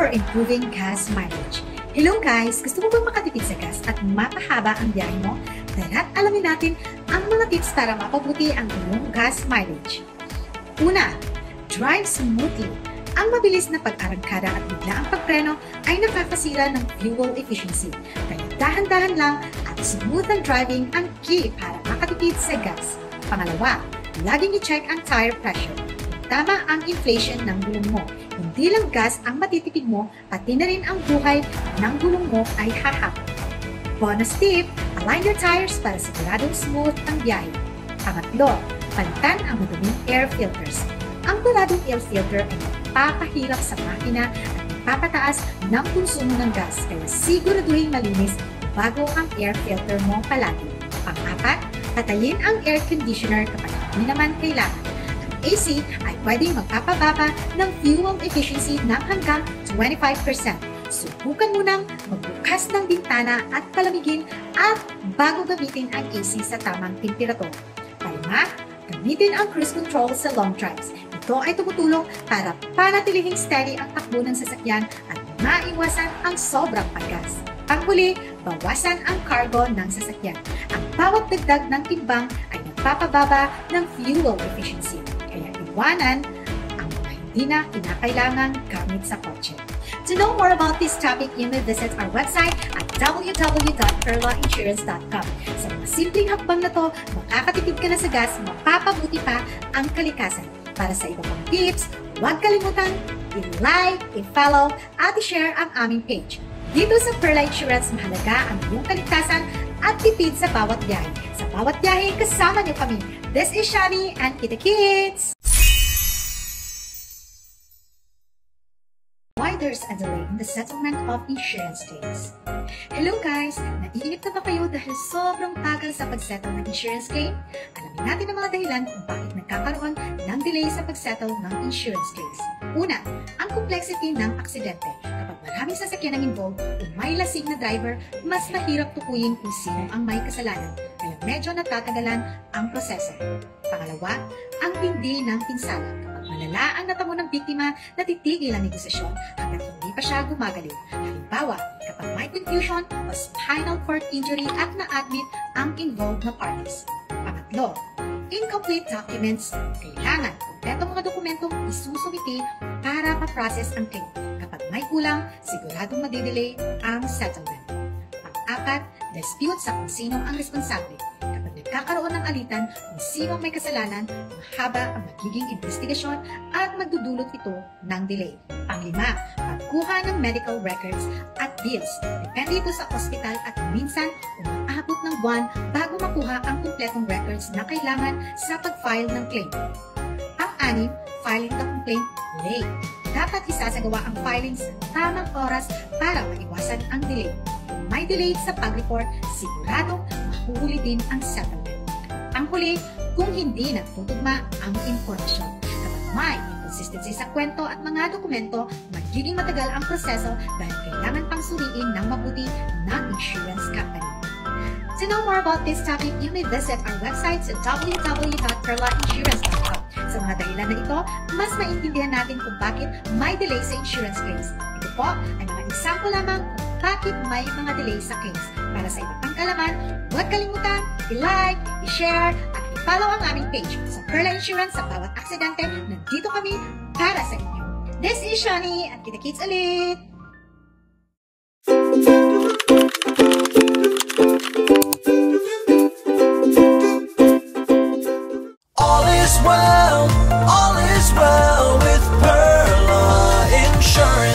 for improving gas mileage. Hello guys! Gusto mo bang makatipid sa gas at mapahaba ang biyahe mo? Tara't alamin natin ang mga tips para mapabuti ang iyong gas mileage. Una, drive smoothly. Ang mabilis na pag-arangkada at bigla ang pagpreno ay nakakasira ng fuel efficiency. Kaya dahan-dahan lang at smooth ang driving ang key para makatipid sa gas. Pangalawa, laging i-check ang tire pressure. Tama ang inflation ng gulong mo. Hindi lang gas ang matitipid mo, pati na rin ang buhay ng gulong mo ay hahaba. Bonus tip, align your tires para siguradong smooth ang biyahe. Pangatlo, palitan ang maduming air filters. Ang baladong air filter ay magpapahirap sa makina at magpapataas ng konsumo ng gas, kaya siguraduhin malinis bago ang air filter mo palagi. Pang-apat, patayin ang air conditioner kapag hindi naman kailangan. AC ay pwedeng magpapababa ng fuel efficiency ng hanggang 25%. Subukan munang magbukas ng bintana at palamigin at bago gamitin ang AC sa tamang temperatura. Palima, gamitin ang cruise control sa long drives. Ito ay tumutulong para panatilihing steady ang takbo ng sasakyan at maiwasan ang sobrang paggas. Panghuli, bawasan ang cargo ng sasakyan. Ang bawat dagdag ng timbang ay nagpapababa ng fuel efficiency. Kaya iwanan ang mga hindi na kinakailangang gamit sa kotse. To know more about this topic, you may visit our website at www.perlainsurance.com. Sa mga simpleng hakbang na to, makakatipid ka na sa gas, mapapabuti pa ang kalikasan. Para sa iba pang tips, huwag kalimutan i-like, i-follow, at i-share ang aming page. Dito sa Perla Insurance, mahalaga ang iyong kaligtasan at tipid sa bawat biyahe. Sa bawat biyahe, kasama niyo kami. This is Shani and Kita Kids! Why there's a delay in the settlement of insurance claims? Hello guys! Naiinip na ba kayo dahil sobrang tagal sa pagsettle ng insurance claim? Alamin natin ang mga dahilan kung bakit nagkakaroon ng delay sa pagsettle ng insurance claims. Una, ang complexity ng aksidente. Kapag maraming sasakyan ang involved o may lasing na driver, mas mahirap tukuyin kung sino ang may kasalanan, kaya medyo natatagalan ang proseso. Pangalawa, ang tindi ng pinsala. Kapag malala ang natamo ng biktima, natitigil ang negosasyon hanggang hindi pa siya gumagaling. Halimbawa, kapag may confusion o spinal cord injury at na-admit ang involved na parties. Pangatlo, incomplete documents. Kailangan kompletong mga dokumentong isusumiti para ma-process ang claim. Kapag may kulang, siguradong madidelay ang settlement. Pang-apat, dispute sa kung sino ang responsable. Kapag nagkakaroon ng alitan kung sino may kasalanan, mahaba ang magiging investigasyon at magdudulot ito ng delay. Pang-lima, pagkuha ng medical records at bills. Depende ito sa ospital at minsan umaabot ng buwan bago makuha ang kumpletong records na kailangan sa pag-file ng claim. Pang-anim, filing the complaint late. Dapat isasagawa ang filing sa tamang oras para maiwasan ang delay. Kung may delay sa pag-report, siguradong mahuhuli din ang settlement. Ang huli, kung hindi nagtutugma ang impormasyon. Kapag may inconsistency sa kwento at mga dokumento, magiging matagal ang proseso dahil kailangan pang suriin ng mabuti ng insurance company. To know more about this topic, you may visit our website sa www.perlainsurance.com. Sa mga dahilan na ito, mas maintindihan natin kung bakit may delay sa insurance claims. Ito po ay mga example lamang kung bakit may mga delay sa claims. Para sa iba pang kalaman, huwag kalimutan i-like, i-share, at i-follow ang aming page. Sa Perla Insurance, sa bawat aksidente, nandito kami para sa inyo. This is Shani at Kita Kids ulit! All is well with Perla Insurance.